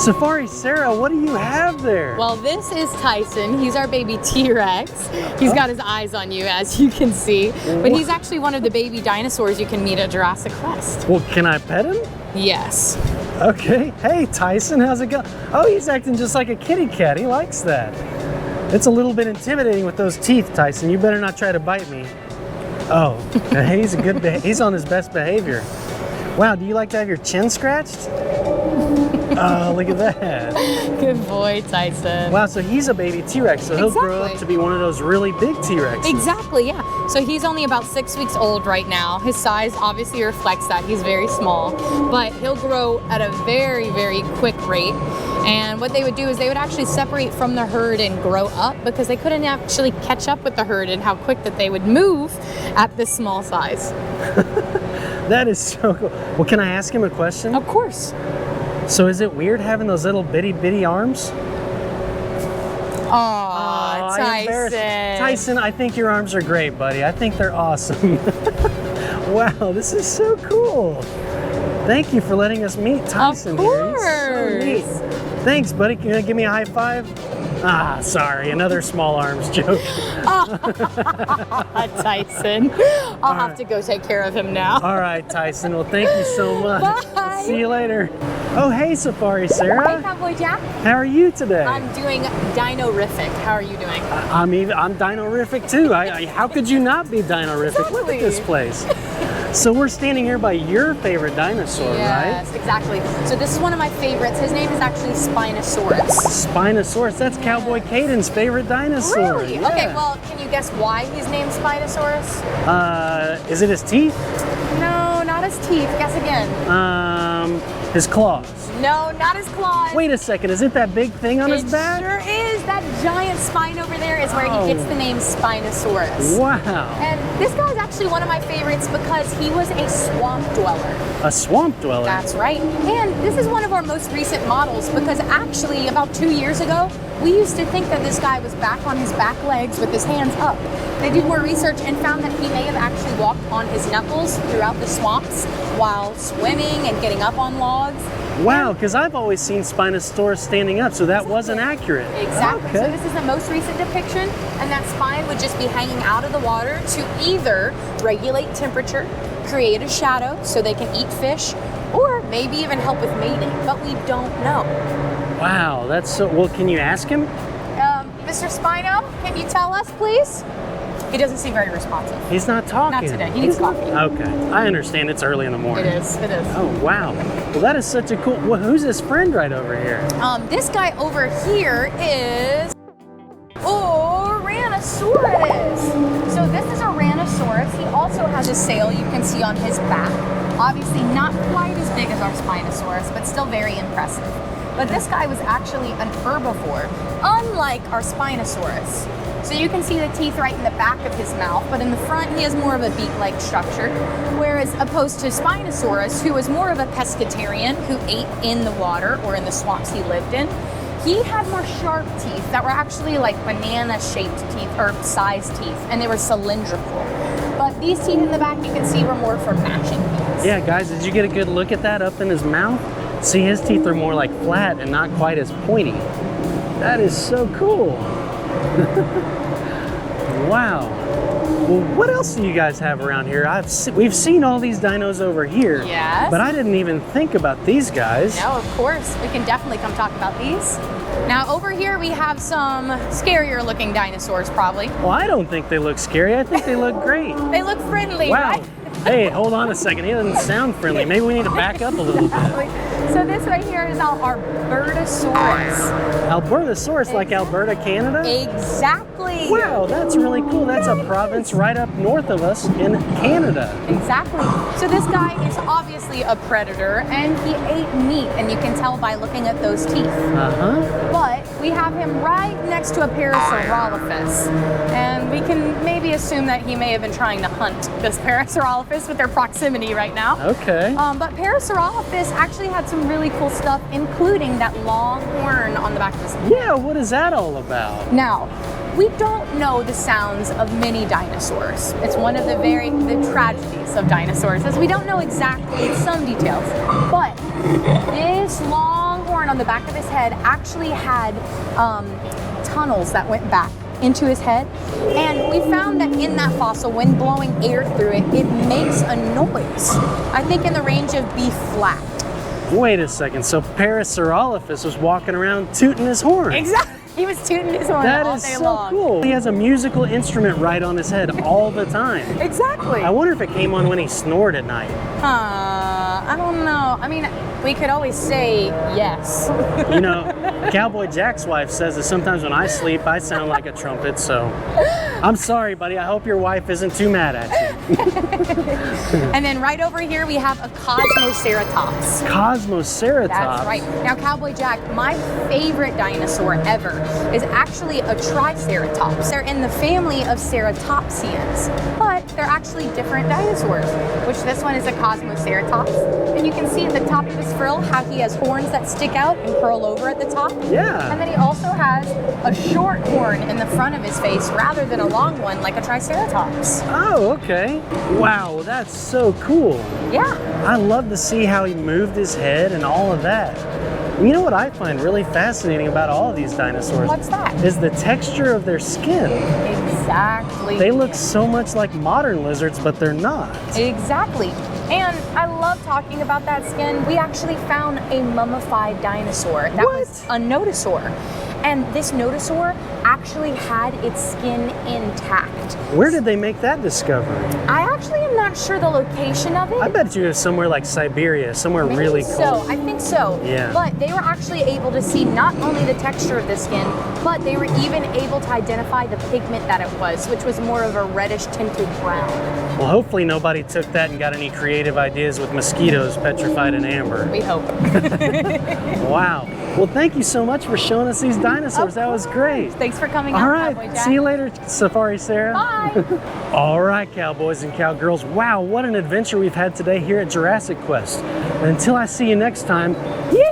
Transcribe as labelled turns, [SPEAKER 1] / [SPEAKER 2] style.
[SPEAKER 1] Safari Sarah, what do you have there?
[SPEAKER 2] Well, this is Tyson. He's our baby T-Rex. He's got his eyes on you, as you can see. But he's actually one of the baby dinosaurs you can meet at Jurassic Quest.
[SPEAKER 1] Well, can I pet him?
[SPEAKER 2] Yes.
[SPEAKER 1] Okay. Hey, Tyson, how's it going? Oh, he's acting just like a kitty cat. He likes that. It's a little bit intimidating with those teeth, Tyson. You better not try to bite me. Oh, he's a good. He's on his best behavior. Wow, do you like to have your chin scratched? Oh, look at that.
[SPEAKER 2] Good boy, Tyson.
[SPEAKER 1] Wow, so he's a baby T-Rex, so he'll grow up to be one of those really big T-Rexes.
[SPEAKER 2] Exactly, yeah. So he's only about 6 weeks old right now. His size obviously reflects that. He's very small, but he'll grow at a very, very quick rate. And what they would do is they would actually separate from the herd and grow up because they couldn't actually catch up with the herd and how quick that they would move at this small size.
[SPEAKER 1] That is so cool. Well, can I ask him a question?
[SPEAKER 2] Of course.
[SPEAKER 1] So is it weird having those little bitty arms?
[SPEAKER 2] Aw, Tyson.
[SPEAKER 1] Tyson, I think your arms are great, buddy. I think they're awesome. Wow, this is so cool. Thank you for letting us meet Tyson.
[SPEAKER 2] Of course.
[SPEAKER 1] Here. He's so neat. Thanks, buddy. Can you give me a high five? Ah, sorry, another small arms joke.
[SPEAKER 2] Tyson. I'll have to go take care of him now.
[SPEAKER 1] All right, Tyson. Well, thank you so much.
[SPEAKER 2] Bye.
[SPEAKER 1] See you later. Oh, hey, Safari Sarah.
[SPEAKER 2] Hey, Cowboy Jack.
[SPEAKER 1] How are you today?
[SPEAKER 2] I'm doing dino-rific. How are you doing?
[SPEAKER 1] I'm dino-rific too. How could you not be dino-rific?
[SPEAKER 2] Exactly.
[SPEAKER 1] Look at this place. So we're standing here by your favorite dinosaur, right?
[SPEAKER 2] Yes, exactly. So this is one of my favorites. His name is actually Spinosaurus.
[SPEAKER 1] Spinosaurus. That's Cowboy Caden's favorite dinosaur.
[SPEAKER 2] Really?
[SPEAKER 1] Yeah.
[SPEAKER 2] Okay, well, can you guess why he's named Spinosaurus?
[SPEAKER 1] Is it his teeth?
[SPEAKER 2] No, not his teeth. Guess again.
[SPEAKER 1] His claws.
[SPEAKER 2] No, not his claws.
[SPEAKER 1] Wait a second, is it that big thing on his back?
[SPEAKER 2] It sure is. That giant spine over there is where he gets the name Spinosaurus.
[SPEAKER 1] Wow.
[SPEAKER 2] And this guy is actually one of my favorites because he was a swamp dweller.
[SPEAKER 1] A swamp dweller?
[SPEAKER 2] That's right. And this is one of our most recent models because actually about 2 years ago, we used to think that this guy was back on his back legs with his hands up. They did more research and found that he may have actually walked on his knuckles throughout the swamps while swimming and getting up on logs.
[SPEAKER 1] Wow, because I've always seen Spinosaurus standing up, so that wasn't accurate.
[SPEAKER 2] Exactly.
[SPEAKER 1] Okay.
[SPEAKER 2] So this is the most recent depiction, and that spine would just be hanging out of the water to either regulate temperature, create a shadow so they can eat fish, or maybe even help with mating, but we don't know.
[SPEAKER 1] Wow, that's so, well, can you ask him?
[SPEAKER 2] Mr. Spino, can you tell us, please? He doesn't seem very responsive.
[SPEAKER 1] He's not talking.
[SPEAKER 2] Not today. He needs coffee.
[SPEAKER 1] Okay, I understand. It's early in the morning.
[SPEAKER 2] It is. It is.
[SPEAKER 1] Oh, wow. Well, that is such a cool... Well, who's his friend right over here?
[SPEAKER 2] This guy over here is Ouranosaurus. So this is Ouranosaurus. He also has a sail you can see on his back. Obviously not quite as big as our Spinosaurus, but still very impressive. But this guy was actually an herbivore, unlike our Spinosaurus. So you can see the teeth right in the back of his mouth, but in the front he has more of a beak-like structure, whereas opposed to Spinosaurus, who was more of a pescatarian who ate in the water or in the swamps he lived in, he had more sharp teeth that were actually like banana-shaped teeth or sized teeth, and they were cylindrical. But these teeth in the back you can see were more for matching teeth.
[SPEAKER 1] Yeah, guys, did you get a good look at that up in his mouth? See, his teeth are more like flat and not quite as pointy. That is so cool. Wow. Well, what else do you guys have around here? We've seen all these dinos over here.
[SPEAKER 2] Yes.
[SPEAKER 1] But I didn't even think about these guys.
[SPEAKER 2] No, of course. We can definitely come talk about these. Now, over here we have some scarier looking dinosaurs, probably.
[SPEAKER 1] Well, I don't think they look scary. I think they look great.
[SPEAKER 2] They look friendly,
[SPEAKER 1] Wow.
[SPEAKER 2] right?
[SPEAKER 1] Hey, hold on a second. He doesn't sound friendly. Maybe we need to back up a little bit.
[SPEAKER 2] So this right here is our Albertosaurus.
[SPEAKER 1] Albertosaurus, like Alberta, Canada?
[SPEAKER 2] Exactly.
[SPEAKER 1] Wow, that's really cool. That's a province right up north of us in Canada.
[SPEAKER 2] Exactly. So this guy is obviously a predator, and he ate meat, and you can tell by looking at those teeth.
[SPEAKER 1] Uh-huh.
[SPEAKER 2] But we have him right next to a Parasaurolophus, and we can maybe assume that he may have been trying to hunt this Parasaurolophus with their proximity right now.
[SPEAKER 1] Okay.
[SPEAKER 2] But Parasaurolophus actually had some really cool stuff, including that long horn on the back of his head.
[SPEAKER 1] Yeah, what is that all about?
[SPEAKER 2] Now, we don't know the sounds of many dinosaurs. It's one of the tragedies of dinosaurs, is we don't know exactly some details. But this long horn horn on the back of his head actually had tunnels that went back into his head. And we found that in that fossil, when blowing air through it, it makes a noise. I think in the range of B flat.
[SPEAKER 1] Wait a second, so Parasaurolophus was walking around tooting his horn.
[SPEAKER 2] Exactly. He was tooting his horn
[SPEAKER 1] That
[SPEAKER 2] all
[SPEAKER 1] is
[SPEAKER 2] day
[SPEAKER 1] so
[SPEAKER 2] long.
[SPEAKER 1] cool. He has a musical instrument right on his head all the time.
[SPEAKER 2] Exactly.
[SPEAKER 1] I wonder if it came on when he snored at night.
[SPEAKER 2] I don't know. I mean, we could always say yes.
[SPEAKER 1] You know, Cowboy Jack's wife says that sometimes when I sleep, I sound like a trumpet, so I'm sorry, buddy. I hope your wife isn't too mad at you.
[SPEAKER 2] And then right over here, we have a Cosmoceratops.
[SPEAKER 1] Cosmoceratops?
[SPEAKER 2] That's right. Now, Cowboy Jack, my favorite dinosaur ever is actually a Triceratops. They're in the family of ceratopsians, but they're actually different dinosaurs, which this one is a Cosmoceratops. And you can see at the top of his frill how he has horns that stick out and curl over at the top.
[SPEAKER 1] Yeah.
[SPEAKER 2] And then he also has a short horn in the front of his face rather than a long one like a Triceratops.
[SPEAKER 1] Oh, okay. Wow, that's so cool.
[SPEAKER 2] Yeah.
[SPEAKER 1] I love to see how he moved his head and all of that. You know what I find really fascinating about all of these dinosaurs?
[SPEAKER 2] What's that?
[SPEAKER 1] Is the texture of their skin.
[SPEAKER 2] Exactly.
[SPEAKER 1] They look so much like modern lizards, but they're not.
[SPEAKER 2] Exactly. And I love talking about that skin. We actually found a mummified dinosaur. That was a nodosaur. And this nodosaur actually had its skin intact.
[SPEAKER 1] Where did they make that discovery?
[SPEAKER 2] I actually am not sure the location of it.
[SPEAKER 1] I bet you it's somewhere like Siberia, somewhere really
[SPEAKER 2] Maybe
[SPEAKER 1] cold.
[SPEAKER 2] so, I think so.
[SPEAKER 1] Yeah.
[SPEAKER 2] But they were actually able to see not only the texture of the skin, but they were even able to identify the pigment that it was, which was more of a reddish tinted brown.
[SPEAKER 1] Well, hopefully nobody took that and got any creative ideas with mosquitoes petrified in amber.
[SPEAKER 2] We hope.
[SPEAKER 1] Wow. Well, thank you so much for showing us these dinosaurs. That was great.
[SPEAKER 2] Thanks for coming
[SPEAKER 1] All
[SPEAKER 2] out,
[SPEAKER 1] right.
[SPEAKER 2] Cowboy Jack.
[SPEAKER 1] See you later, Safari Sarah.
[SPEAKER 2] Bye.
[SPEAKER 1] All right, cowboys and cowgirls. Wow, what an adventure we've had today here at Jurassic Quest. And until I see you next time, yeah!